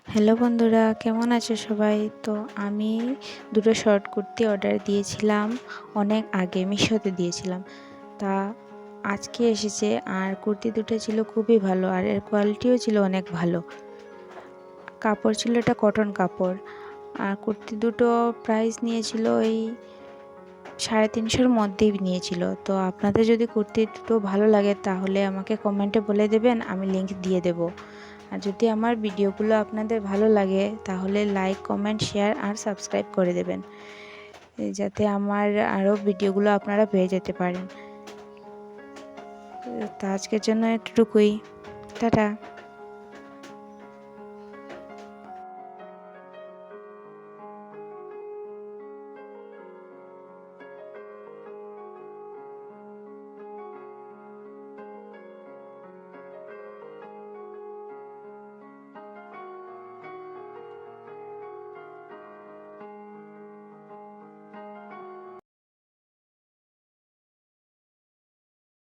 Hello বন্ধুরা, কেমন আছো সবাই? তো আমি দুটো শর্ট কুর্তি অর্ডার দিয়েছিলাম অনেক আগে, মিশোতে দিয়েছিলাম। তা আজকে এসেছে আর কুর্তি দুটো ছিল খুবই ভালো আর এর কোয়ালিটিও ছিল অনেক ভালো। কাপড় ছিল এটা কটন কাপড়। আর কুর্তি দুটো প্রাইস নিয়েছিল এই 350-র মধ্যেই নিয়েছিল। তো আপনাদের যদি কুর্তি দুটো ভালো লাগে তাহলে আমাকে কমেন্টে বলে দেবেন, আমি লিংক দিয়ে দেবো। আর যদি আমার ভিডিওগুলো আপনাদের ভালো লাগে তাহলে লাইক, কমেন্ট, শেয়ার আর সাবস্ক্রাইব করে দেবেন, যাতে আমার আরও ভিডিওগুলো আপনারা পেয়ে যেতে পারেন। তো আজকের জন্য এতটুকুই। টাটা।